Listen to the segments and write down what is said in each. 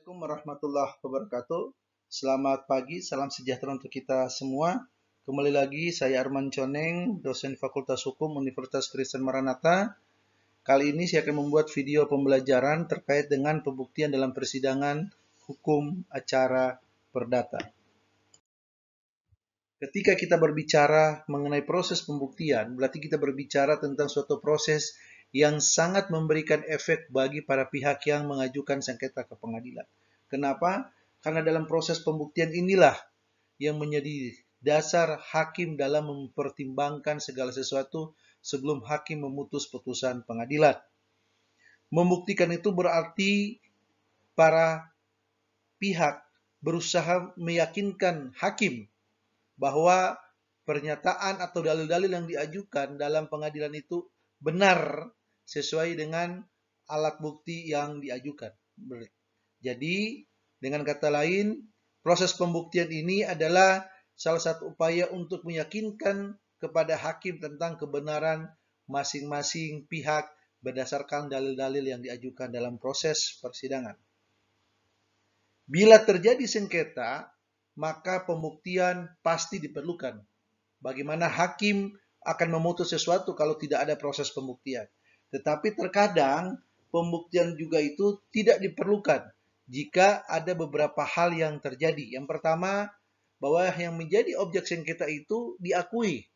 Assalamualaikum warahmatullahi wabarakatuh. Selamat pagi, salam sejahtera untuk kita semua. Kembali lagi, saya Arman Coneng, dosen Fakultas Hukum Universitas Kristen Maranatha. Kali ini saya akan membuat video pembelajaran terkait dengan pembuktian dalam persidangan hukum acara perdata. Ketika kita berbicara mengenai proses pembuktian, berarti kita berbicara tentang suatu proses yang sangat memberikan efek bagi para pihak yang mengajukan sengketa ke pengadilan. Kenapa? Karena dalam proses pembuktian inilah yang menjadi dasar hakim dalam mempertimbangkan segala sesuatu sebelum hakim memutus putusan pengadilan. Membuktikan itu berarti para pihak berusaha meyakinkan hakim bahwa pernyataan atau dalil-dalil yang diajukan dalam pengadilan itu benar sesuai dengan alat bukti yang diajukan. Jadi, dengan kata lain, proses pembuktian ini adalah salah satu upaya untuk meyakinkan kepada hakim tentang kebenaran masing-masing pihak berdasarkan dalil-dalil yang diajukan dalam proses persidangan. Bila terjadi sengketa, maka pembuktian pasti diperlukan. Bagaimana hakim akan memutus sesuatu kalau tidak ada proses pembuktian. Tetapi terkadang pembuktian juga itu tidak diperlukan jika ada beberapa hal yang terjadi. Yang pertama, bahwa yang menjadi objek sengketa itu diakui.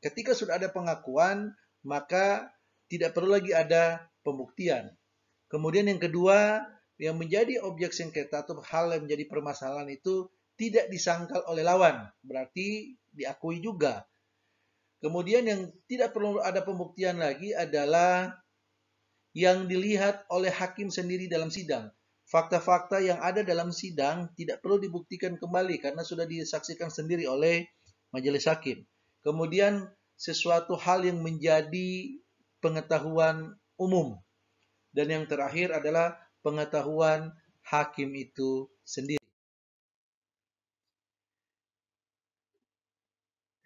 Ketika sudah ada pengakuan, maka tidak perlu lagi ada pembuktian. Kemudian yang kedua, yang menjadi objek sengketa atau hal yang menjadi permasalahan itu tidak disangkal oleh lawan, berarti diakui juga. Kemudian yang tidak perlu ada pembuktian lagi adalah yang dilihat oleh hakim sendiri dalam sidang. Fakta-fakta yang ada dalam sidang tidak perlu dibuktikan kembali karena sudah disaksikan sendiri oleh majelis hakim. Kemudian sesuatu hal yang menjadi pengetahuan umum. Dan yang terakhir adalah pengetahuan hakim itu sendiri.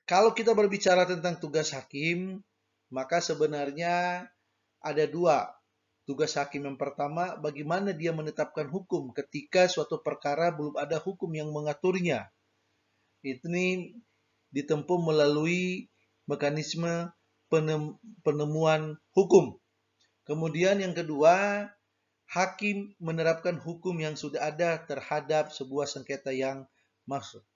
Kalau kita berbicara tentang tugas hakim, maka sebenarnya ada dua. Tugas hakim yang pertama, bagaimana dia menetapkan hukum ketika suatu perkara belum ada hukum yang mengaturnya. Ini ditempuh melalui mekanisme penemuan hukum. Kemudian yang kedua, hakim menerapkan hukum yang sudah ada terhadap sebuah sengketa yang masuk.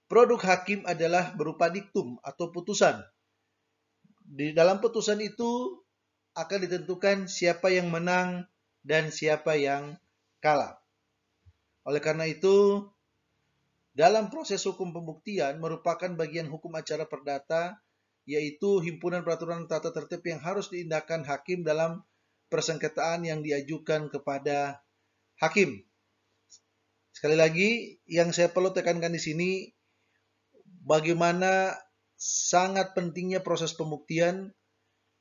Produk hakim adalah berupa diktum atau putusan. Di dalam putusan itu akan ditentukan siapa yang menang dan siapa yang kalah. Oleh karena itu, dalam proses hukum pembuktian merupakan bagian hukum acara perdata, yaitu himpunan peraturan tata tertib yang harus diindahkan hakim dalam persengketaan yang diajukan kepada hakim. Sekali lagi, yang saya perlu tekankan di sini, bagaimana sangat pentingnya proses pembuktian,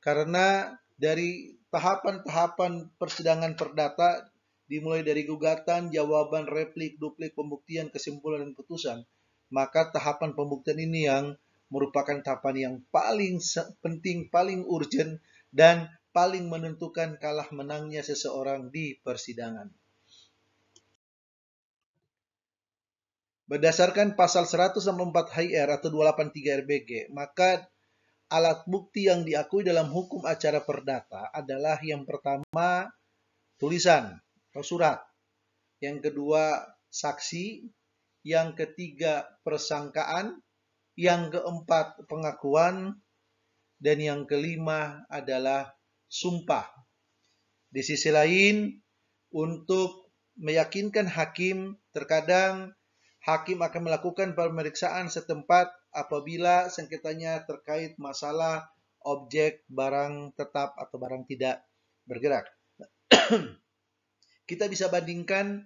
karena dari tahapan-tahapan persidangan perdata, dimulai dari gugatan, jawaban, replik, duplik, pembuktian, kesimpulan, dan putusan, maka tahapan pembuktian ini yang merupakan tahapan yang paling penting, paling urgent, dan paling menentukan kalah menangnya seseorang di persidangan. Berdasarkan pasal 164 HR atau 283 RBG, maka alat bukti yang diakui dalam hukum acara perdata adalah yang pertama tulisan atau surat, yang kedua saksi, yang ketiga persangkaan, yang keempat pengakuan, dan yang kelima adalah sumpah. Di sisi lain, untuk meyakinkan hakim, terkadang hakim akan melakukan pemeriksaan setempat apabila sengketanya terkait masalah objek barang tetap atau barang tidak bergerak. Kita bisa bandingkan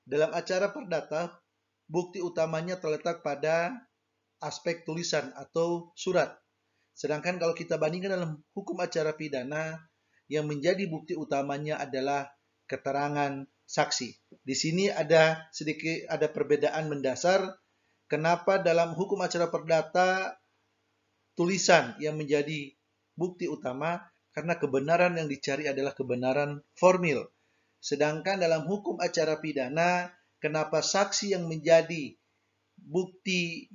dalam acara perdata, bukti utamanya terletak pada aspek tulisan atau surat. Sedangkan kalau kita bandingkan dalam hukum acara pidana, yang menjadi bukti utamanya adalah keterangan saksi. Di sini ada perbedaan mendasar. Kenapa dalam hukum acara perdata tulisan yang menjadi bukti utama? Karena kebenaran yang dicari adalah kebenaran formil. Sedangkan dalam hukum acara pidana, kenapa saksi yang menjadi bukti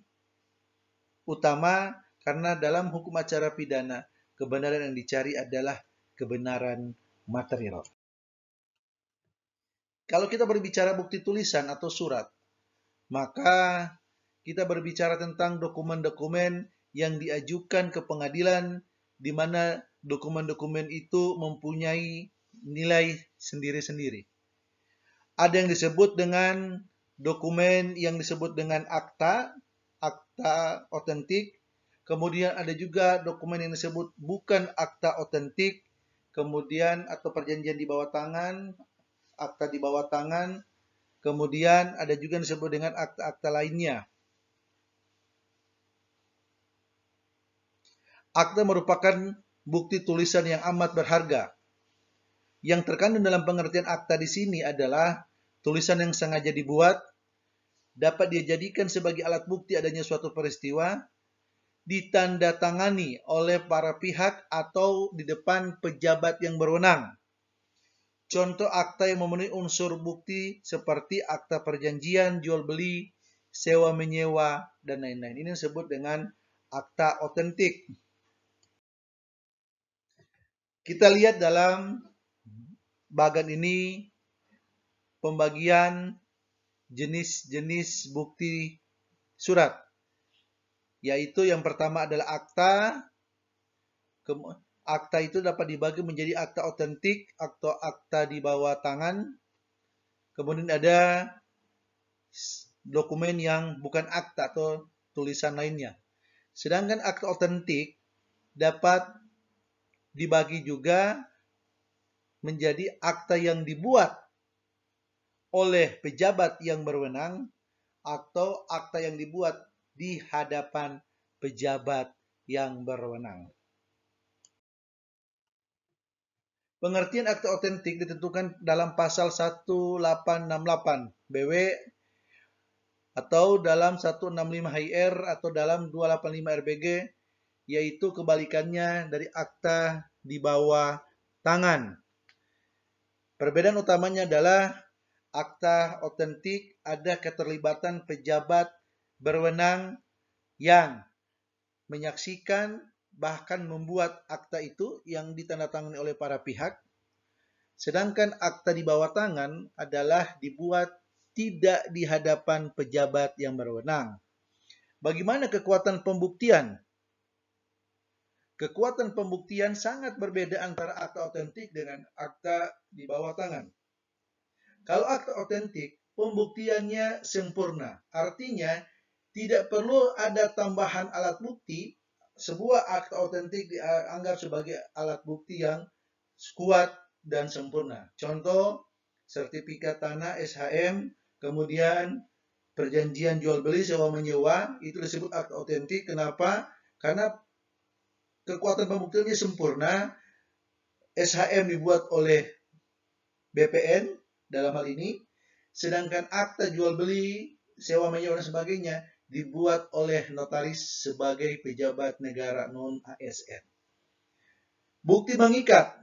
utama? Karena dalam hukum acara pidana, kebenaran yang dicari adalah kebenaran material. Kalau kita berbicara bukti tulisan atau surat, maka kita berbicara tentang dokumen-dokumen yang diajukan ke pengadilan, di mana dokumen-dokumen itu mempunyai nilai sendiri-sendiri. Ada yang disebut dengan dokumen yang disebut dengan akta otentik. Kemudian ada juga dokumen yang disebut bukan akta otentik, kemudian atau perjanjian di bawah tangan, akta di bawah tangan, kemudian ada juga yang disebut dengan akta-akta lainnya. Akta merupakan bukti tulisan yang amat berharga. Yang terkandung dalam pengertian akta di sini adalah tulisan yang sengaja dibuat, dapat dijadikan sebagai alat bukti adanya suatu peristiwa, ditandatangani oleh para pihak atau di depan pejabat yang berwenang. Contoh akta yang memenuhi unsur bukti seperti akta perjanjian, jual beli, sewa menyewa, dan lain-lain. Ini disebut dengan akta otentik. Kita lihat dalam bagan ini pembagian jenis-jenis bukti surat. Yaitu yang pertama adalah akta. Akta itu dapat dibagi menjadi akta otentik atau akta di bawah tangan. Kemudian ada dokumen yang bukan akta atau tulisan lainnya. Sedangkan akta otentik dapat dibagi juga menjadi akta yang dibuat oleh pejabat yang berwenang atau akta yang dibuat di hadapan pejabat yang berwenang. Pengertian akta otentik ditentukan dalam pasal 1868 BW atau dalam 165 HR atau dalam 285 RBG, yaitu kebalikannya dari akta di bawah tangan. Perbedaan utamanya adalah akta otentik ada keterlibatan pejabat berwenang yang menyaksikan bahkan membuat akta itu yang ditandatangani oleh para pihak. Sedangkan akta di bawah tangan adalah dibuat tidak di hadapan pejabat yang berwenang. Bagaimana kekuatan pembuktian? Kekuatan pembuktian sangat berbeda antara akta otentik dengan akta di bawah tangan. Kalau akta otentik, pembuktiannya sempurna. Artinya, tidak perlu ada tambahan alat bukti. Sebuah akta otentik dianggap sebagai alat bukti yang kuat dan sempurna. Contoh, sertifikat tanah SHM, kemudian perjanjian jual beli sewa menyewa, itu disebut akta otentik. Kenapa? Karena kekuatan pembuktiannya sempurna. SHM dibuat oleh BPN dalam hal ini, sedangkan akta jual beli sewa menyewa dan sebagainya dibuat oleh notaris sebagai pejabat negara non-ASN. Bukti mengikat.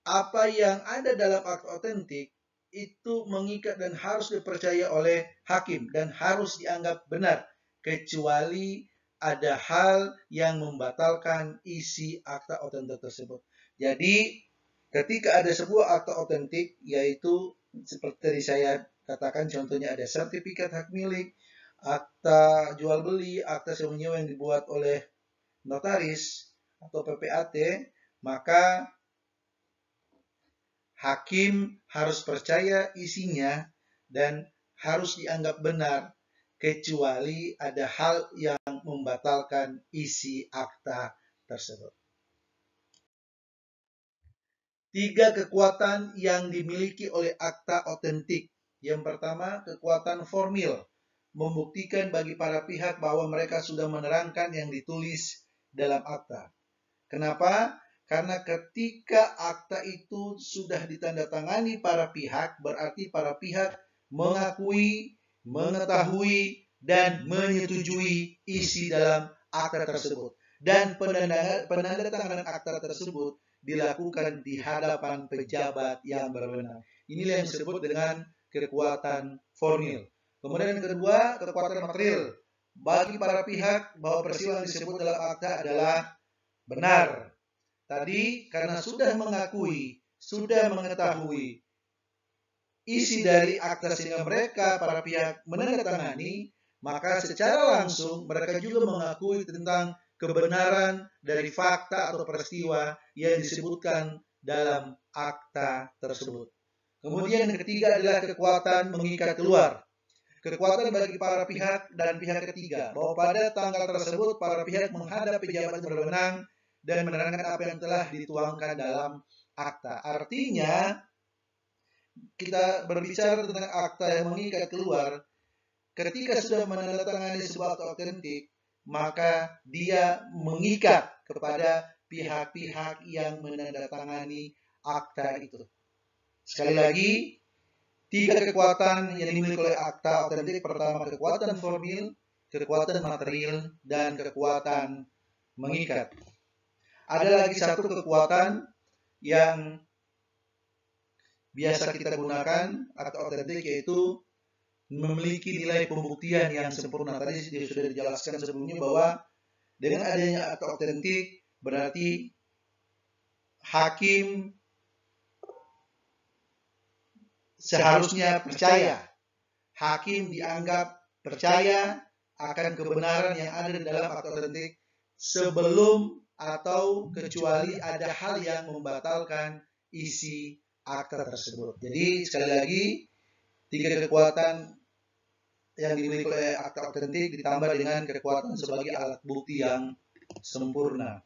Apa yang ada dalam akta otentik itu mengikat dan harus dipercaya oleh hakim dan harus dianggap benar, kecuali ada hal yang membatalkan isi akta otentik tersebut. Jadi, ketika ada sebuah akta otentik, yaitu seperti tadi saya katakan, contohnya ada sertifikat hak milik, akta jual beli, akta sewa menyewa yang dibuat oleh notaris atau PPAT, maka hakim harus percaya isinya dan harus dianggap benar, kecuali ada hal yang membatalkan isi akta tersebut. 3 kekuatan yang dimiliki oleh akta otentik. Yang pertama, kekuatan formil, membuktikan bagi para pihak bahwa mereka sudah menerangkan yang ditulis dalam akta. Kenapa? Karena ketika akta itu sudah ditandatangani para pihak, berarti para pihak mengakui, mengetahui, dan menyetujui isi dalam akta tersebut. Dan penandatanganan akta tersebut dilakukan di hadapan pejabat yang berwenang. Inilah yang disebut dengan kekuatan formil. Kemudian yang kedua, kekuatan material. Bagi para pihak bahwa peristiwa yang disebut dalam akta adalah benar. Tadi karena sudah mengakui, sudah mengetahui isi dari akta sehingga mereka para pihak menandatangani, maka secara langsung mereka juga mengakui tentang kebenaran dari fakta atau peristiwa yang disebutkan dalam akta tersebut. Kemudian yang ketiga adalah kekuatan mengikat keluar. Kekuatan bagi para pihak dan pihak ketiga bahwa pada tanggal tersebut para pihak menghadap pejabat berwenang dan menerangkan apa yang telah dituangkan dalam akta. Artinya, kita berbicara tentang akta yang mengikat keluar, ketika sudah menandatangani sebuah akta otentik, maka dia mengikat kepada pihak-pihak yang menandatangani akta itu. Sekali lagi, 3 kekuatan yang dimiliki oleh akta otentik. Pertama, kekuatan formil, kekuatan material, dan kekuatan mengikat. Ada lagi satu kekuatan yang biasa kita gunakan atau otentik, yaitu memiliki nilai pembuktian yang sempurna. Tadi sudah dijelaskan sebelumnya bahwa dengan adanya akta otentik berarti hakim seharusnya percaya. Hakim dianggap percaya akan kebenaran yang ada di dalam akta otentik sebelum atau kecuali ada hal yang membatalkan isi akta tersebut. Jadi sekali lagi, 3 kekuatan yang dimiliki oleh akta otentik ditambah dengan kekuatan sebagai alat bukti yang sempurna.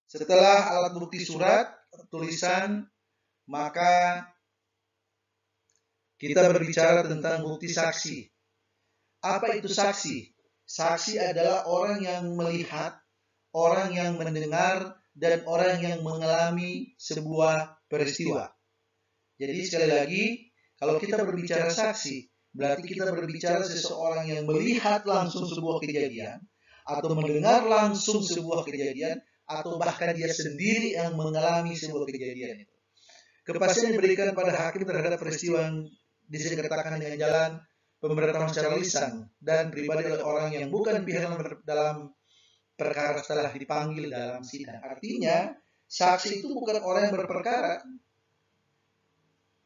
Setelah alat bukti surat, tulisan, maka kita berbicara tentang bukti saksi. Apa itu saksi? Saksi adalah orang yang melihat, orang yang mendengar, dan orang yang mengalami sebuah peristiwa. Jadi sekali lagi, kalau kita berbicara saksi, berarti kita berbicara seseorang yang melihat langsung sebuah kejadian, atau mendengar langsung sebuah kejadian, atau bahkan dia sendiri yang mengalami sebuah kejadian itu. Kepastian diberikan pada hakim terhadap peristiwa yang diceritakan dengan jalan pemberitahuan secara lisan dan pribadi oleh orang yang bukan pihak dalam perkara setelah dipanggil dalam sidang. Artinya, saksi itu bukan orang yang berperkara.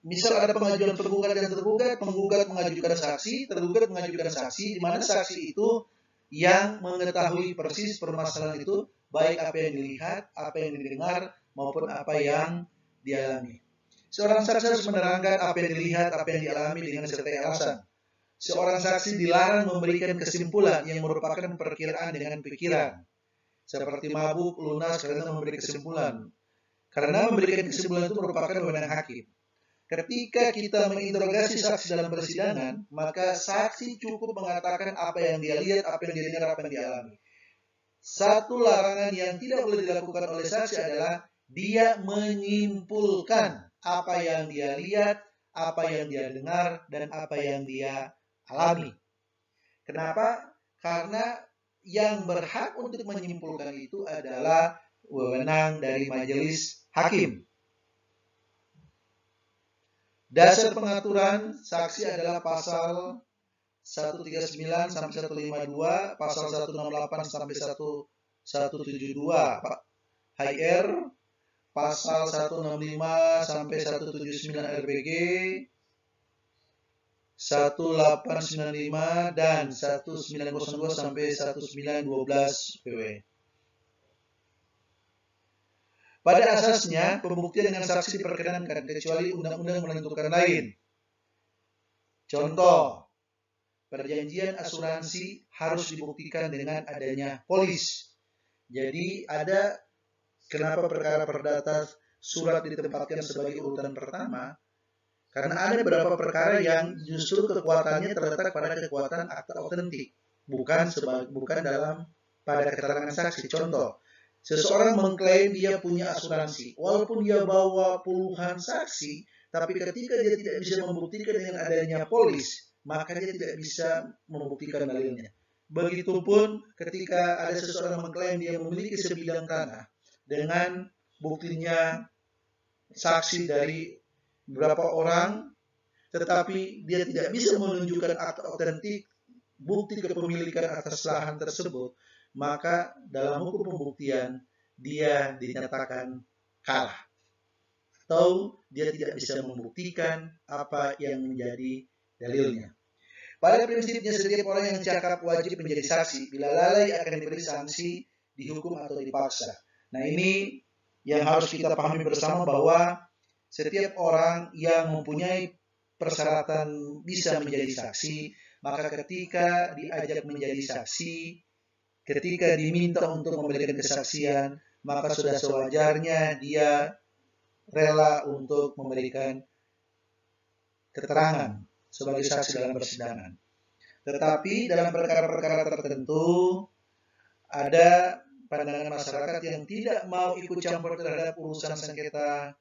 Misal ada pengajuan penggugat dan tergugat, penggugat mengajukan saksi, tergugat mengajukan saksi, di mana saksi itu yang mengetahui persis permasalahan itu, baik apa yang dilihat, apa yang didengar, maupun apa yang dialami. Seorang saksi harus menerangkan apa yang dilihat, apa yang dialami dengan serta alasan. Seorang saksi dilarang memberikan kesimpulan yang merupakan perkiraan dengan pikiran, seperti mabuk, lunas, karena memberi kesimpulan. Karena memberikan kesimpulan itu merupakan wewenang hakim. Ketika kita menginterogasi saksi dalam persidangan, maka saksi cukup mengatakan apa yang dia lihat, apa yang dia dengar, apa yang dialami. Satu larangan yang tidak boleh dilakukan oleh saksi adalah dia menyimpulkan apa yang dia lihat, apa yang dia dengar, dan apa yang dia alami. Kenapa? Karena yang berhak untuk menyimpulkan itu adalah wewenang dari majelis hakim. Dasar pengaturan saksi adalah pasal 139 sampai 152, pasal 168 sampai 172 HR, pasal 165 sampai 179 RBG, 1895 dan 1902 sampai 1912 PW. Pada asasnya, pembuktian dengan saksi diperkenankan kecuali undang-undang menentukan lain. Contoh, perjanjian asuransi harus dibuktikan dengan adanya polis. Jadi ada kenapa perkara perdata surat ditempatkan sebagai urutan pertama? Karena ada beberapa perkara yang justru kekuatannya terletak pada kekuatan akta otentik, bukan dalam pada keterangan saksi. Contoh, seseorang mengklaim dia punya asuransi, walaupun dia bawa puluhan saksi, tapi ketika dia tidak bisa membuktikan dengan adanya polis, maka dia tidak bisa membuktikan dalilnya. Begitupun ketika ada seseorang mengklaim dia memiliki sebidang tanah, dengan buktinya saksi dari beberapa orang, tetapi dia tidak bisa menunjukkan akta otentik bukti kepemilikan atas lahan tersebut, maka dalam hukum pembuktian dia dinyatakan kalah atau dia tidak bisa membuktikan apa yang menjadi dalilnya. Pada prinsipnya setiap orang yang cakap wajib menjadi saksi. Bila lalai akan diberi sanksi, dihukum atau dipaksa. Nah, ini yang harus kita pahami bersama, bahwa setiap orang yang mempunyai persyaratan bisa menjadi saksi, maka ketika diajak menjadi saksi, ketika diminta untuk memberikan kesaksian, maka sudah sewajarnya dia rela untuk memberikan keterangan sebagai saksi dalam persidangan. Tetapi dalam perkara-perkara tertentu ada pandangan masyarakat yang tidak mau ikut campur terhadap urusan sengketa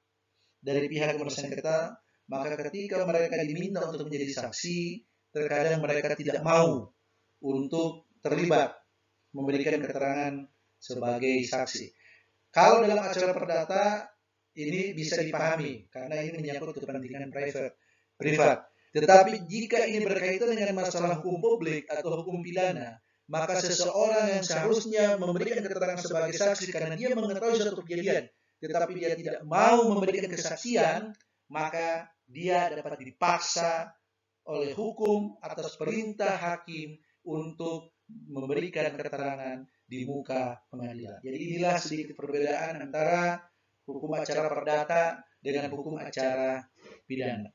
dari pihak yang bersengketa, maka ketika mereka diminta untuk menjadi saksi, terkadang mereka tidak mau untuk terlibat memberikan keterangan sebagai saksi. Kalau dalam acara perdata ini bisa dipahami karena ini menyangkut kepentingan privat. Tetapi jika ini berkaitan dengan masalah hukum publik atau hukum pidana, maka seseorang yang seharusnya memberikan keterangan sebagai saksi karena dia mengetahui suatu kejadian, tetapi dia tidak mau memberikan kesaksian, maka dia dapat dipaksa oleh hukum atas perintah hakim untuk memberikan keterangan di muka pengadilan. Jadi inilah sedikit perbedaan antara hukum acara perdata dengan hukum acara pidana.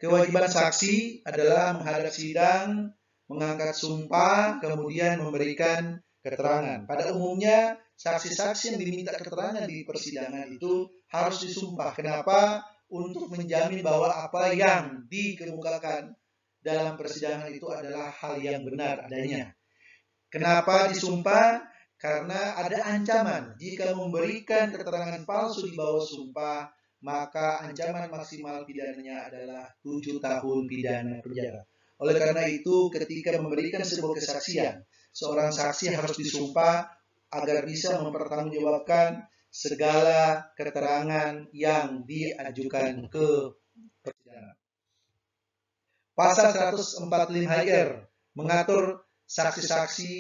Kewajiban saksi adalah menghadap sidang, mengangkat sumpah, kemudian memberikan keterangan. Pada umumnya, saksi-saksi yang diminta keterangan di persidangan itu harus disumpah. Kenapa? Untuk menjamin bahwa apa yang dikemukakan dalam persidangan itu adalah hal yang benar adanya. Kenapa disumpah? Karena ada ancaman. Jika memberikan keterangan palsu di bawah sumpah, maka ancaman maksimal pidananya adalah 7 tahun pidana penjara. Oleh karena itu, ketika memberikan sebuah kesaksian, seorang saksi harus disumpah agar bisa mempertanggungjawabkan segala keterangan yang diajukan ke persidangan. Pasal 145-R mengatur saksi-saksi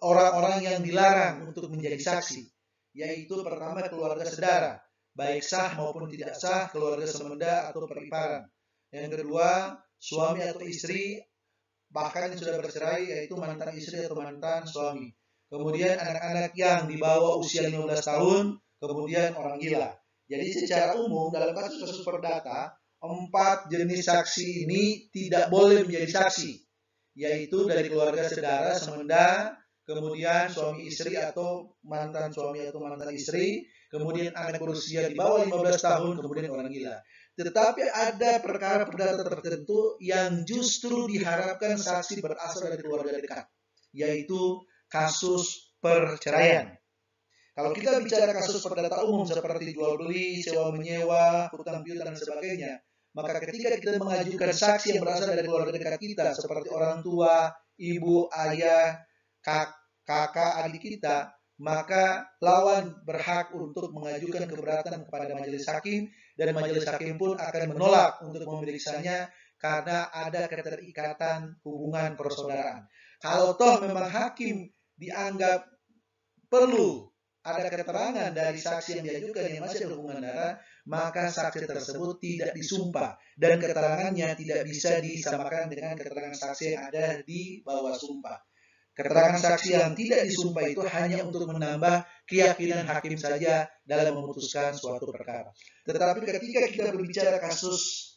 orang-orang yang dilarang untuk menjadi saksi, yaitu pertama keluarga saudara, baik sah maupun tidak sah, keluarga semenda atau periparan. Yang kedua, suami atau istri, bahkan yang sudah bercerai, yaitu mantan istri atau mantan suami. Kemudian anak-anak yang di bawah usia 15 tahun, kemudian orang gila. Jadi secara umum dalam kasus-kasus perdata, 4 jenis saksi ini tidak boleh menjadi saksi, yaitu dari keluarga saudara, semenda, kemudian suami istri atau mantan suami atau mantan istri, kemudian anak berusia di bawah 15 tahun, kemudian orang gila. Tetapi ada perkara perdata tertentu yang justru diharapkan saksi berasal dari keluarga dekat, yaitu kasus perceraian. Kalau kita bicara kasus perdata umum seperti jual beli, sewa menyewa, hutang piutang dan sebagainya, maka ketika kita mengajukan saksi yang berasal dari keluarga dekat kita seperti orang tua, ibu, ayah, kakak, adik kita, maka lawan berhak untuk mengajukan keberatan kepada majelis hakim, dan majelis hakim pun akan menolak untuk memeriksanya karena ada keterikatan hubungan persaudaraan. Kalau toh memang hakim dianggap perlu ada keterangan dari saksi yang diajukan yang masih ada hubungan darah, maka saksi tersebut tidak disumpah dan keterangannya tidak bisa disamakan dengan keterangan saksi yang ada di bawah sumpah. Keterangan saksi yang tidak disumpah itu hanya untuk menambah keyakinan hakim saja dalam memutuskan suatu perkara. Tetapi ketika kita berbicara kasus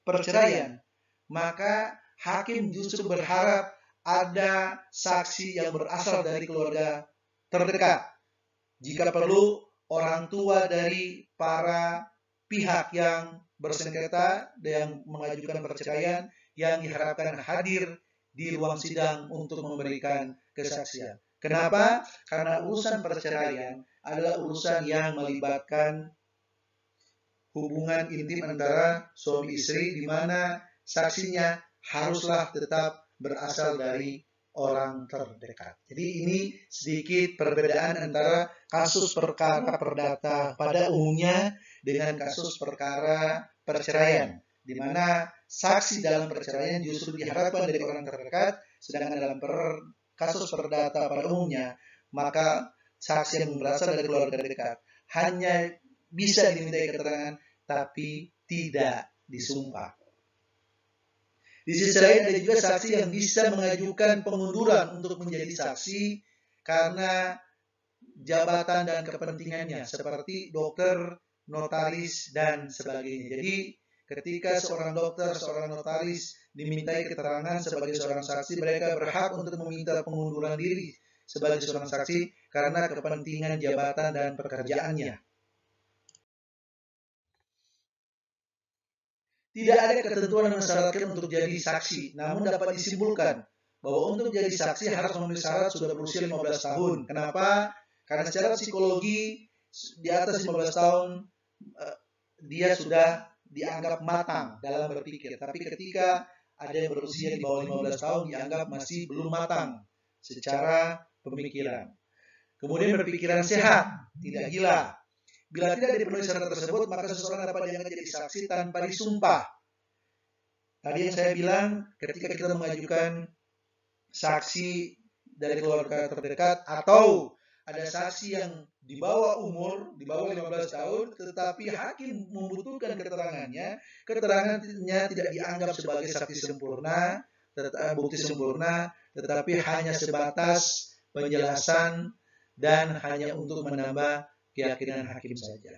perceraian, maka hakim justru berharap ada saksi yang berasal dari keluarga terdekat. Jika perlu, orang tua dari para pihak yang bersengketa yang mengajukan perceraian yang diharapkan hadir di ruang sidang untuk memberikan kesaksian. Kenapa? Karena urusan perceraian adalah urusan yang melibatkan hubungan intim antara suami istri, di mana saksinya haruslah tetap berasal dari orang terdekat. Jadi ini sedikit perbedaan antara kasus perkara perdata pada umumnya dengan kasus perkara perceraian, di mana saksi dalam perceraian justru diharapkan dari orang terdekat, sedangkan dalam kasus perdata pada umumnya, maka saksi yang berasal dari keluarga dekat hanya bisa dimintai keterangan, tapi tidak disumpah. Di sisi lain ada juga saksi yang bisa mengajukan pengunduran untuk menjadi saksi karena jabatan dan kepentingannya, seperti dokter, notaris, dan sebagainya. Jadi ketika seorang dokter, seorang notaris dimintai keterangan sebagai seorang saksi, mereka berhak untuk meminta pengunduran diri sebagai seorang saksi karena kepentingan jabatan dan pekerjaannya. Tidak ada ketentuan yang mensyaratkan untuk jadi saksi, namun dapat disimpulkan bahwa untuk jadi saksi harus memenuhi syarat sudah berusia 15 tahun. Kenapa? Karena secara psikologi di atas 15 tahun dia sudah dianggap matang dalam berpikir. Tapi ketika ada yang berusia di bawah 15 tahun dianggap masih belum matang secara pemikiran. Kemudian berpikiran sehat, tidak gila. Bila tidak dipenuhi syarat tersebut, maka seseorang dapat diangkat jadi saksi tanpa disumpah. Tadi yang saya bilang, ketika kita mengajukan saksi dari keluarga terdekat atau ada saksi yang di bawah umur, di bawah 15 tahun, tetapi hakim membutuhkan keterangannya tidak dianggap sebagai saksi sempurna, bukti sempurna, tetapi hanya sebatas penjelasan dan hanya untuk menambah keyakinan hakim saja.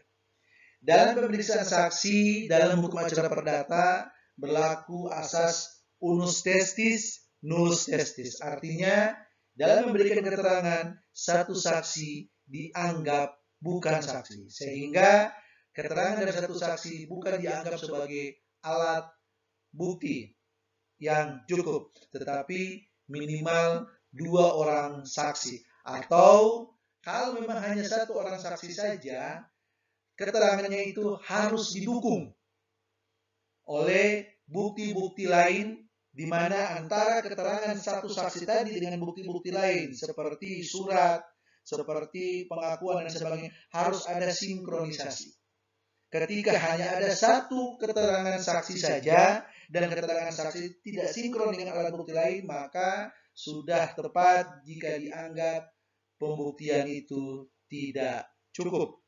Dalam pemeriksaan saksi dalam hukum acara perdata berlaku asas unus testis, nullus testis. Artinya dalam memberikan keterangan satu saksi dianggap bukan saksi, sehingga keterangan dari satu saksi bukan dianggap sebagai alat bukti yang cukup, tetapi minimal 2 orang saksi. Atau kalau memang hanya 1 orang saksi saja, keterangannya itu harus didukung oleh bukti-bukti lain, di mana antara keterangan satu saksi tadi dengan bukti-bukti lain seperti surat, seperti pengakuan dan sebagainya harus ada sinkronisasi. Ketika hanya ada satu keterangan saksi saja dan keterangan saksi tidak sinkron dengan alat bukti lain, maka sudah tepat jika dianggap pembuktian itu tidak cukup.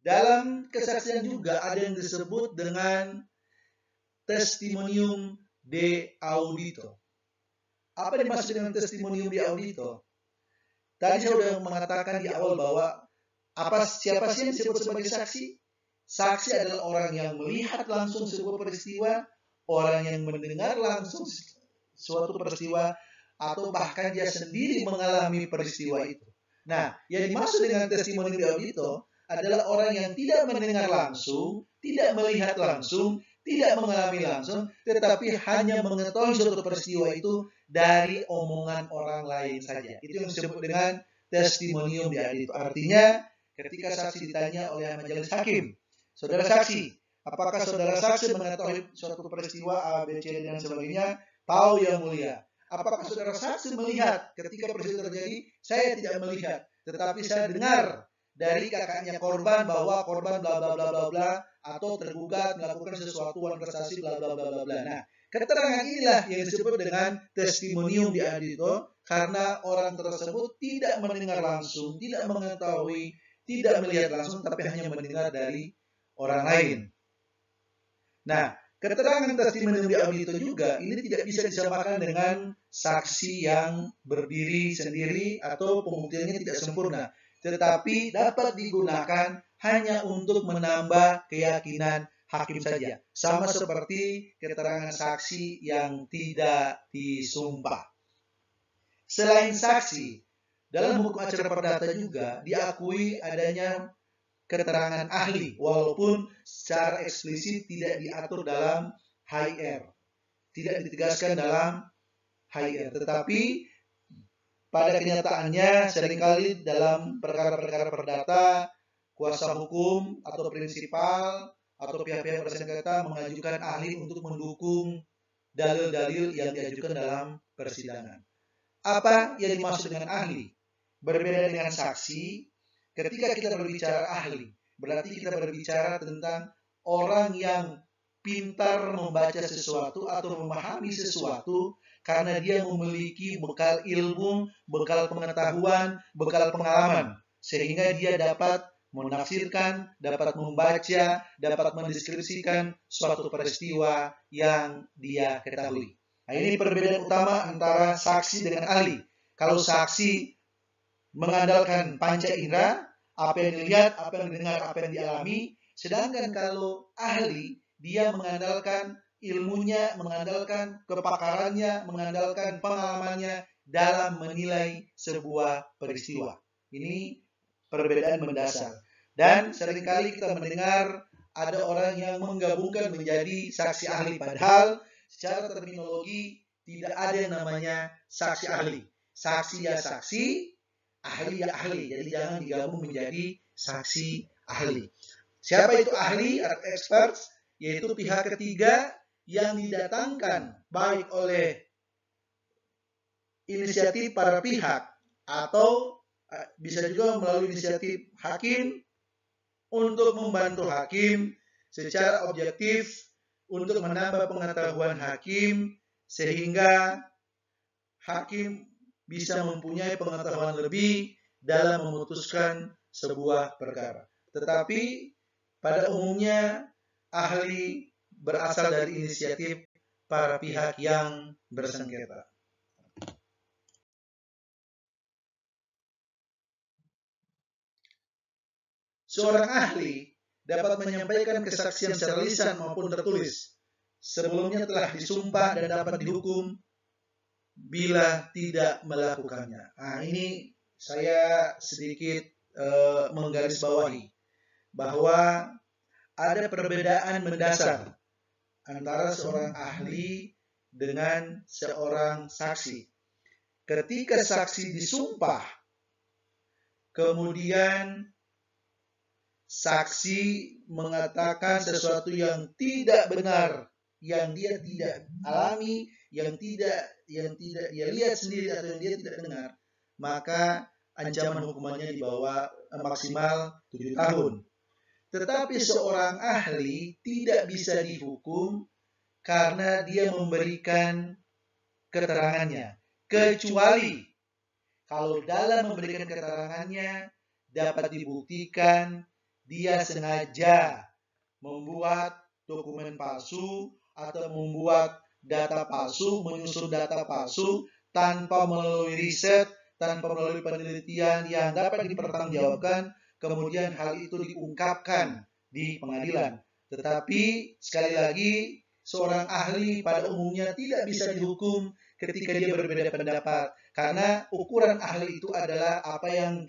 Dalam kesaksian juga ada yang disebut dengan testimonium de audito. Apa dimaksud dengan testimonium de audito? Tadi saya sudah mengatakan di awal bahwa siapa sih yang disebut sebagai saksi? Saksi adalah orang yang melihat langsung sebuah peristiwa, orang yang mendengar langsung suatu peristiwa, atau bahkan dia sendiri mengalami peristiwa itu. Nah, yang dimaksud dengan testimonium de audito adalah orang yang tidak mendengar langsung, tidak melihat langsung, tidak mengalami langsung, tetapi hanya mengetahui suatu peristiwa itu dari omongan orang lain saja. Itu yang disebut dengan testimonium de audito. Artinya, ketika saksi ditanya oleh majelis hakim, saudara saksi, apakah saudara saksi mengetahui suatu peristiwa A, B, C, dan sebagainya? Tahu yang mulia. Apakah saudara saksi melihat ketika peristiwa terjadi? Saya tidak melihat, tetapi saya dengar dari kakaknya korban bahwa korban bla bla bla bla bla atau tergugat melakukan sesuatu prestasi bla bla bla bla bla. Nah, keterangan inilah yang disebut dengan testimonium de audito karena orang tersebut tidak mendengar langsung, tidak mengetahui, tidak melihat langsung, tapi hanya mendengar dari orang lain. Nah, keterangan testimonium de audito juga ini tidak bisa disamakan dengan saksi yang berdiri sendiri atau pembuktiannya tidak sempurna, tetapi dapat digunakan hanya untuk menambah keyakinan hakim saja, sama seperti keterangan saksi yang tidak disumpah. Selain saksi, dalam hukum acara perdata juga diakui adanya keterangan ahli, walaupun secara eksplisit tidak diatur dalam HIR, tidak ditegaskan dalam HIR, tetapi pada kenyataannya seringkali dalam perkara-perkara perdata, kuasa hukum atau prinsipal atau pihak-pihak bersengketa mengajukan ahli untuk mendukung dalil-dalil yang diajukan dalam persidangan. Apa yang dimaksud dengan ahli? Berbeda dengan saksi, ketika kita berbicara ahli, berarti kita berbicara tentang orang yang pintar membaca sesuatu atau memahami sesuatu karena dia memiliki bekal ilmu, bekal pengetahuan, bekal pengalaman, sehingga dia dapat menafsirkan, dapat membaca, dapat mendeskripsikan suatu peristiwa yang dia ketahui. Nah, ini perbedaan utama antara saksi dengan ahli. Kalau saksi mengandalkan panca indera, apa yang dilihat, apa yang didengar, apa yang dialami, sedangkan kalau ahli, dia mengandalkan ilmunya, mengandalkan kepakarannya, mengandalkan pengalamannya dalam menilai sebuah peristiwa. Ini perbedaan mendasar. Dan seringkali kita mendengar ada orang yang menggabungkan menjadi saksi ahli, padahal secara terminologi tidak ada yang namanya saksi ahli. Saksi ya saksi, ahli ya ahli. Jadi jangan digabung menjadi saksi ahli. Siapa itu ahli atau experts? Yaitu pihak ketiga yang didatangkan baik oleh inisiatif para pihak atau bisa juga melalui inisiatif hakim untuk membantu hakim secara objektif untuk menambah pengetahuan hakim sehingga hakim bisa mempunyai pengetahuan lebih dalam memutuskan sebuah perkara. Tetapi pada umumnya ahli berasal dari inisiatif para pihak yang bersengketa. Seorang ahli dapat menyampaikan kesaksian secara lisan maupun tertulis. Sebelumnya telah disumpah dan dapat dihukum bila tidak melakukannya. Nah, ini saya sedikit menggarisbawahi bahwa ada perbedaan mendasar antara seorang ahli dengan seorang saksi. Ketika saksi disumpah, kemudian saksi mengatakan sesuatu yang tidak benar, yang dia tidak alami, yang tidak dia lihat sendiri atau yang dia tidak dengar, maka ancaman hukumannya di bawah maksimal 7 tahun. Tetapi seorang ahli tidak bisa dihukum karena dia memberikan keterangannya, kecuali kalau dalam memberikan keterangannya dapat dibuktikan dia sengaja membuat dokumen palsu atau membuat data palsu, menyusun data palsu tanpa melalui riset, tanpa melalui penelitian yang dapat dipertanggungjawabkan, kemudian hal itu diungkapkan di pengadilan. Tetapi sekali lagi, seorang ahli pada umumnya tidak bisa dihukum ketika dia berbeda pendapat, karena ukuran ahli itu adalah apa yang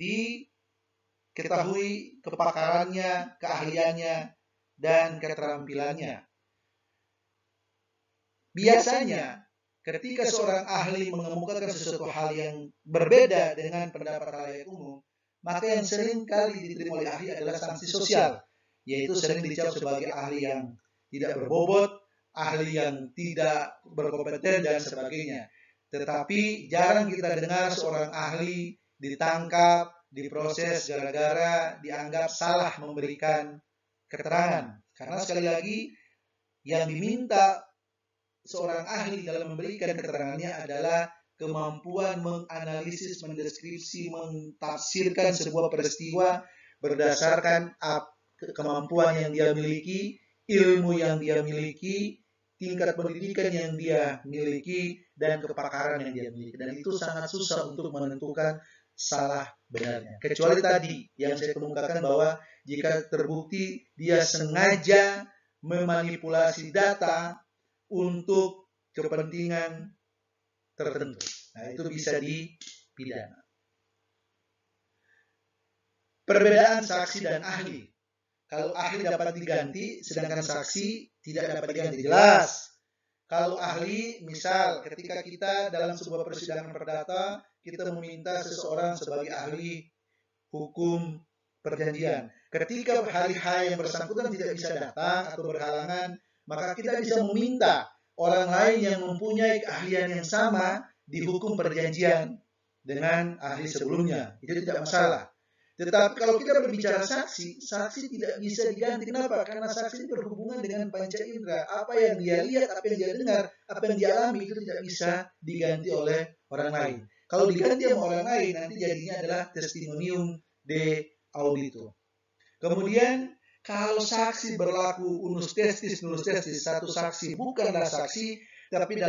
diketahui kepakarannya, keahliannya, dan keterampilannya. Biasanya, ketika seorang ahli mengemukakan sesuatu hal yang berbeda dengan pendapat khalayak umum, maka yang sering kali diterima oleh ahli adalah sanksi sosial, yaitu sering dicap sebagai ahli yang tidak berbobot, ahli yang tidak berkompeten, dan sebagainya. Tetapi jarang kita dengar seorang ahli ditangkap, diproses gara-gara dianggap salah memberikan keterangan. Karena sekali lagi, yang diminta seorang ahli dalam memberikan keterangannya adalah kemampuan menganalisis, mendeskripsi, mentafsirkan sebuah peristiwa berdasarkan kemampuan yang dia miliki, ilmu yang dia miliki, tingkat pendidikan yang dia miliki, dan kepakaran yang dia miliki. Dan itu sangat susah untuk menentukan salah benarnya. Kecuali tadi yang saya kemukakan bahwa jika terbukti dia sengaja memanipulasi data untuk kepentingan tertentu. Nah, itu bisa dipidana. Perbedaan saksi dan ahli. Kalau ahli dapat diganti, sedangkan saksi tidak dapat diganti. Jelas. Kalau ahli, misal ketika kita dalam sebuah persidangan perdata, kita meminta seseorang sebagai ahli hukum perjanjian. Ketika hari-hari yang bersangkutan tidak bisa datang atau berhalangan, maka kita bisa meminta orang lain yang mempunyai keahlian yang sama di hukum perjanjian dengan ahli sebelumnya. Itu tidak masalah. Tetapi kalau kita berbicara saksi, saksi tidak bisa diganti. Kenapa? Karena saksi ini berhubungan dengan panca indera. Apa yang dia lihat, apa yang dia dengar, apa yang dia alami itu tidak bisa diganti oleh orang lain. Kalau diganti sama orang lain, nanti jadinya adalah testimonium de audito. Kemudian kalau saksi berlaku unus testis, satu saksi bukanlah saksi, tapi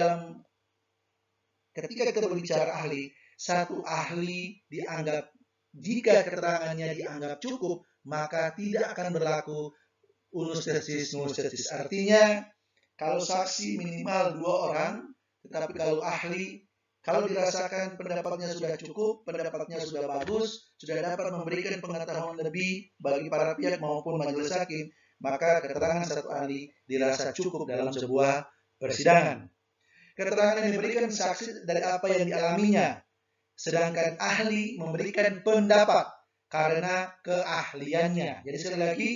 ketika kita berbicara ahli, satu ahli dianggap, jika keterangannya dianggap cukup, maka tidak akan berlaku unus testis. Artinya, kalau saksi minimal 2 orang, tetapi kalau ahli, kalau dirasakan pendapatnya sudah cukup, pendapatnya sudah bagus, sudah dapat memberikan pengetahuan lebih bagi para pihak maupun majelis hakim, maka keterangan satu ahli dirasa cukup dalam sebuah persidangan. Keterangan yang diberikan saksi dari apa yang dialaminya, sedangkan ahli memberikan pendapat karena keahliannya. Jadi sekali lagi,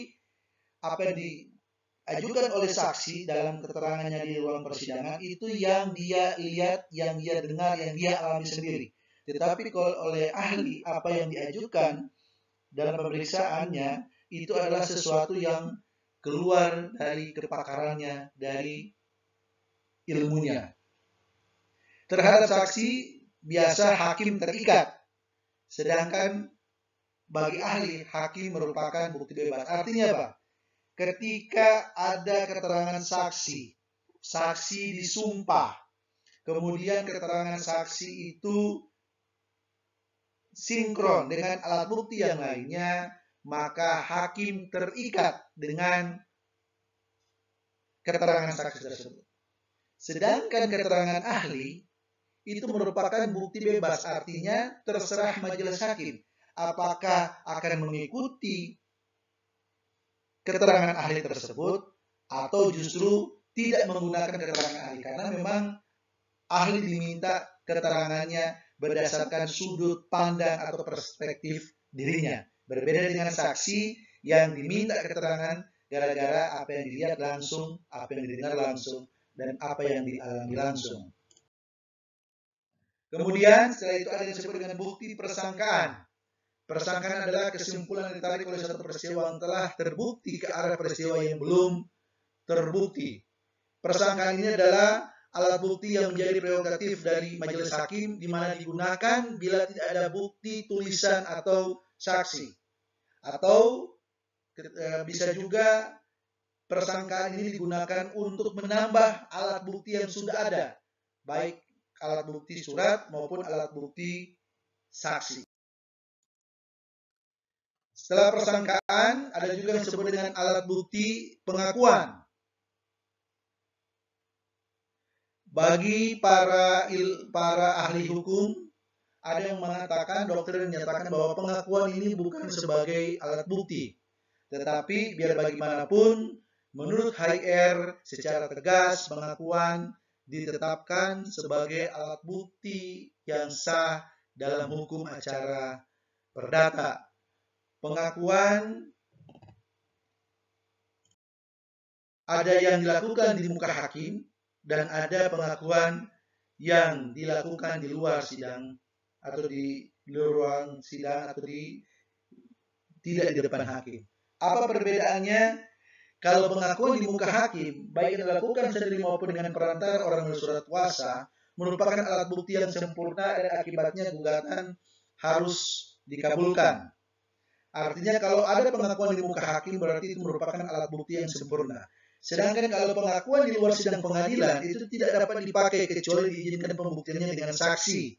apa yang diajukan oleh saksi dalam keterangannya di ruang persidangan itu yang dia lihat, yang dia dengar, yang dia alami sendiri. Tetapi kalau oleh ahli, apa yang diajukan dalam pemeriksaannya itu adalah sesuatu yang keluar dari kepakarannya, dari ilmunya. Terhadap saksi, biasa hakim terikat. Sedangkan bagi ahli, hakim merupakan bukti bebas. Artinya apa? Ketika ada keterangan saksi, saksi disumpah, kemudian keterangan saksi itu sinkron dengan alat bukti yang lainnya, maka hakim terikat dengan keterangan saksi tersebut. Sedangkan keterangan ahli itu merupakan bukti bebas, artinya terserah majelis hakim apakah akan mengikuti keterangan ahli tersebut atau justru tidak menggunakan keterangan ahli, karena memang ahli diminta keterangannya berdasarkan sudut pandang atau perspektif dirinya. Berbeda dengan saksi yang diminta keterangan gara-gara apa yang dilihat langsung, apa yang didengar langsung, dan apa yang dialami langsung. Kemudian setelah itu ada yang disebut dengan bukti persangkaan. Persangkaan adalah kesimpulan yang ditarik oleh satu peristiwa yang telah terbukti ke arah peristiwa yang belum terbukti. Persangkaan ini adalah alat bukti yang menjadi prerogatif dari majelis hakim, di mana digunakan bila tidak ada bukti tulisan atau saksi. Atau bisa juga persangkaan ini digunakan untuk menambah alat bukti yang sudah ada, baik alat bukti surat maupun alat bukti saksi. Setelah persangkaan, ada juga yang disebut dengan alat bukti pengakuan. Bagi para ahli hukum, ada yang mengatakan, dokter menyatakan bahwa pengakuan ini bukan sebagai alat bukti. Tetapi biar bagaimanapun, menurut HR secara tegas, pengakuan ditetapkan sebagai alat bukti yang sah dalam hukum acara perdata. Pengakuan ada yang dilakukan di muka hakim dan ada pengakuan yang dilakukan di luar sidang atau di ruang sidang atau tidak di depan hakim. Apa perbedaannya? Kalau pengakuan di muka hakim, baik yang dilakukan sendiri maupun dengan perantara orang bersurat kuasa, merupakan alat bukti yang sempurna dan akibatnya gugatan harus dikabulkan. Artinya kalau ada pengakuan di muka hakim berarti itu merupakan alat bukti yang sempurna. Sedangkan kalau pengakuan di luar sidang pengadilan itu tidak dapat dipakai kecuali diizinkan pembuktiannya dengan saksi.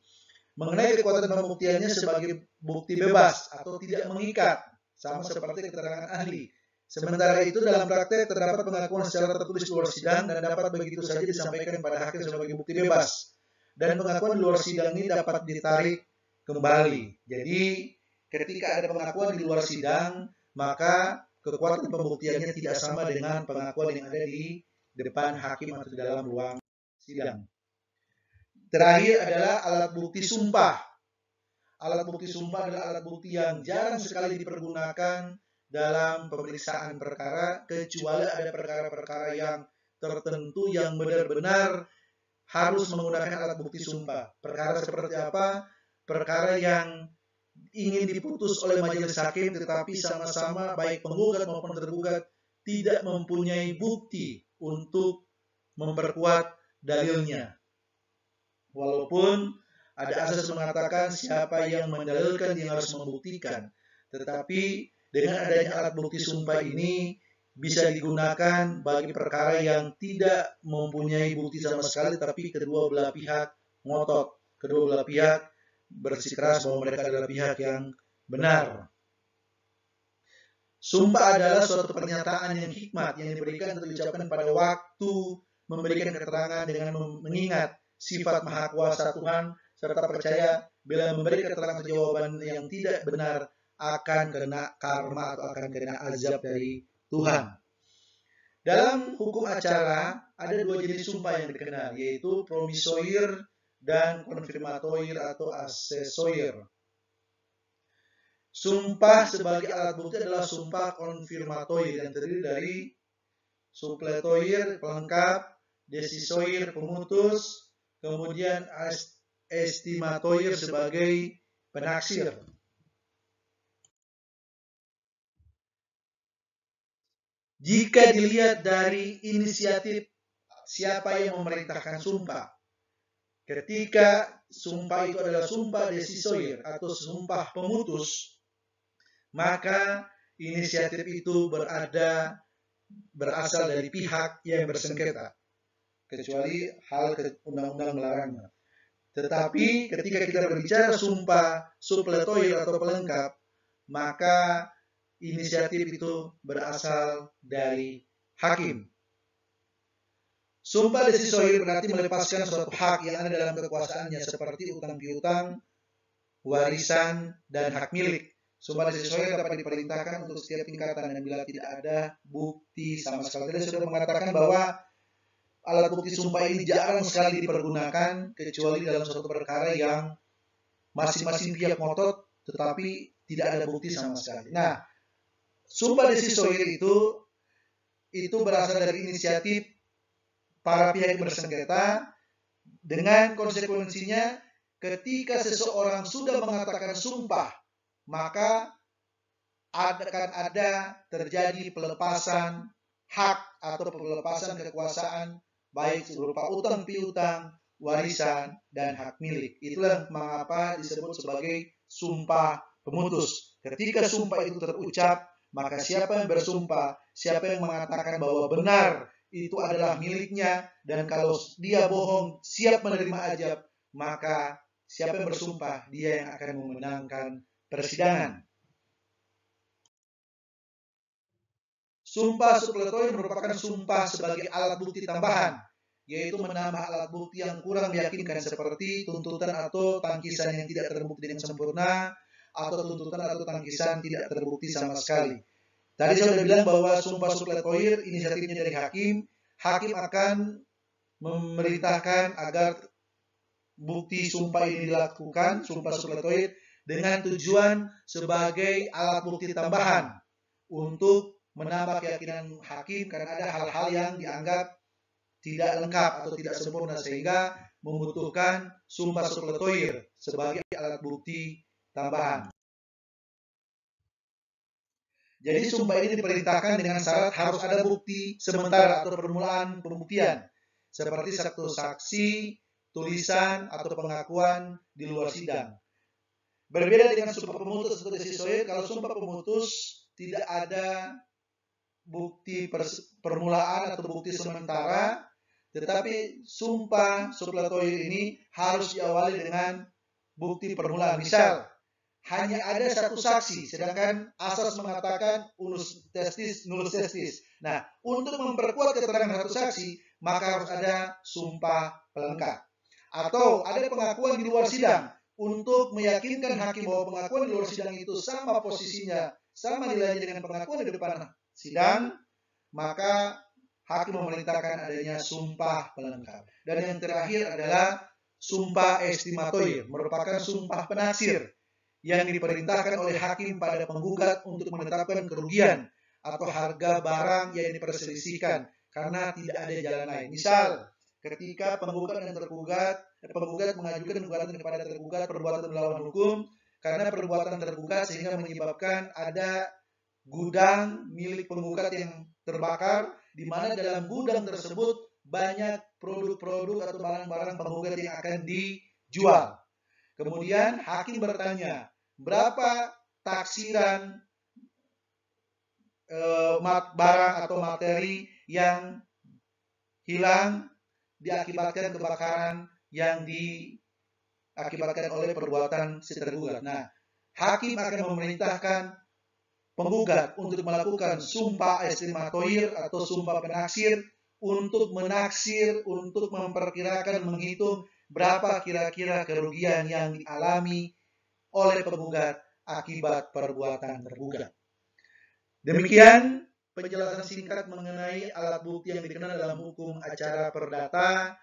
Mengenai kekuatan pembuktiannya sebagai bukti bebas atau tidak mengikat, sama seperti keterangan ahli. Sementara itu dalam praktek terdapat pengakuan secara tertulis di luar sidang dan dapat begitu saja disampaikan pada hakim sebagai bukti bebas. Dan pengakuan di luar sidang ini dapat ditarik kembali. Jadi ketika ada pengakuan di luar sidang, maka kekuatan pembuktiannya tidak sama dengan pengakuan yang ada di depan hakim atau di dalam ruang sidang. Terakhir adalah alat bukti sumpah. Alat bukti sumpah adalah alat bukti yang jarang sekali dipergunakan dalam pemeriksaan perkara, kecuali ada perkara-perkara yang tertentu yang benar-benar harus menggunakan alat bukti sumpah. Perkara seperti apa? Perkara yang ingin diputus oleh majelis hakim, tetapi sama-sama baik penggugat maupun tergugat tidak mempunyai bukti untuk memperkuat dalilnya. Walaupun ada asas mengatakan siapa yang mendalilkan yang harus membuktikan, tetapi dengan adanya alat bukti sumpah ini bisa digunakan bagi perkara yang tidak mempunyai bukti sama sekali, tapi kedua belah pihak ngotot, kedua belah pihak bersikeras bahwa mereka adalah pihak yang benar. Sumpah adalah suatu pernyataan yang hikmat yang diberikan atau diucapkan pada waktu memberikan keterangan dengan mengingat sifat maha kuasa Tuhan, serta percaya bila memberi keterangan atau jawaban yang tidak benar akan kena karma atau akan kena azab dari Tuhan. Dalam hukum acara ada dua jenis sumpah yang dikenal, yaitu promissoire dan konfirmatoir atau asesoir. Sumpah sebagai alat bukti adalah sumpah konfirmatoir yang terdiri dari suppletoir pelengkap, decisoir pemutus, kemudian estimatoir sebagai penaksir. Jika dilihat dari inisiatif siapa yang memerintahkan sumpah, ketika sumpah itu adalah sumpah decisoir atau sumpah pemutus, maka inisiatif itu berasal dari pihak yang bersengketa, kecuali hal undang-undang melarangnya. Tetapi ketika kita berbicara sumpah suppletoir atau pelengkap, maka inisiatif itu berasal dari hakim. Sumpah decisoir berarti melepaskan suatu hak yang ada dalam kekuasaannya seperti utang piutang, warisan, dan hak milik. Sumpah decisoir dapat diperintahkan untuk setiap tingkatan dan bila tidak ada bukti sama sekali. Tadi sudah mengatakan bahwa alat bukti sumpah ini jarang sekali dipergunakan kecuali dalam suatu perkara yang masing-masing pihak ngotot tetapi tidak ada bukti sama sekali. Nah, sumpah decisoir itu berasal dari inisiatif para pihak bersengketa dengan konsekuensinya ketika seseorang sudah mengatakan sumpah, maka akan ada terjadi pelepasan hak atau pelepasan kekuasaan baik berupa utang piutang, warisan, dan hak milik. Itulah mengapa disebut sebagai sumpah pemutus. Ketika sumpah itu terucap, maka siapa yang bersumpah, siapa yang mengatakan bahwa benar itu adalah miliknya, dan kalau dia bohong siap menerima azab, maka siapa yang bersumpah dia yang akan memenangkan persidangan. Sumpah suppletoir merupakan sumpah sebagai alat bukti tambahan, yaitu menambah alat bukti yang kurang meyakinkan seperti tuntutan atau tangkisan yang tidak terbukti dengan sempurna, atau tuntutan atau tangkisan tidak terbukti sama sekali. Tadi saya sudah bilang bahwa sumpah suppletoir inisiatifnya dari hakim. Hakim akan memerintahkan agar bukti sumpah ini dilakukan, sumpah suppletoir, dengan tujuan sebagai alat bukti tambahan untuk menambah keyakinan hakim karena ada hal-hal yang dianggap tidak lengkap atau tidak sempurna sehingga membutuhkan sumpah suppletoir sebagai alat bukti tambahan. Jadi sumpah ini diperintahkan dengan syarat harus ada bukti sementara atau permulaan pembuktian seperti satu saksi, tulisan, atau pengakuan di luar sidang. Berbeda dengan sumpah pemutus atau decisoir, kalau sumpah pemutus tidak ada bukti permulaan atau bukti sementara, tetapi sumpah suppletoir ini harus diawali dengan bukti permulaan. Misal, hanya ada satu saksi, sedangkan asas mengatakan unus testis, nullus testis. Nah, untuk memperkuat keterangan satu saksi, maka harus ada sumpah pelengkap. Atau ada pengakuan di luar sidang, untuk meyakinkan hakim bahwa pengakuan di luar sidang itu sama posisinya, sama nilainya dengan pengakuan di depan sidang, maka hakim memerintahkan adanya sumpah pelengkap. Dan yang terakhir adalah sumpah estimatoir, merupakan sumpah penaksir yang diperintahkan oleh hakim pada penggugat untuk menetapkan kerugian atau harga barang yang diperselisihkan karena tidak ada jalan lain. Misal, ketika penggugat dan penggugat mengajukan gugatan kepada tergugat perbuatan melawan hukum, karena perbuatan tergugat sehingga menyebabkan ada gudang milik penggugat yang terbakar, di mana dalam gudang tersebut banyak produk-produk atau barang-barang penggugat yang akan dijual. Kemudian hakim bertanya, berapa taksiran barang atau materi yang hilang diakibatkan kebakaran yang diakibatkan oleh perbuatan si tergugat. Nah, hakim akan memerintahkan penggugat untuk melakukan sumpah estimatoir atau sumpah penaksir untuk menaksir, untuk memperkirakan, menghitung berapa kira-kira kerugian yang dialami oleh penggugat akibat perbuatan tergugat. Demikian penjelasan singkat mengenai alat bukti yang dikenal dalam hukum acara perdata.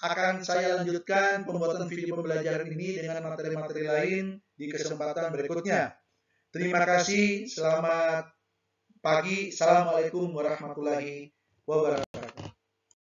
Akan saya lanjutkan pembuatan video pembelajaran ini dengan materi-materi lain di kesempatan berikutnya. Terima kasih, selamat pagi, assalamualaikum warahmatullahi wabarakatuh.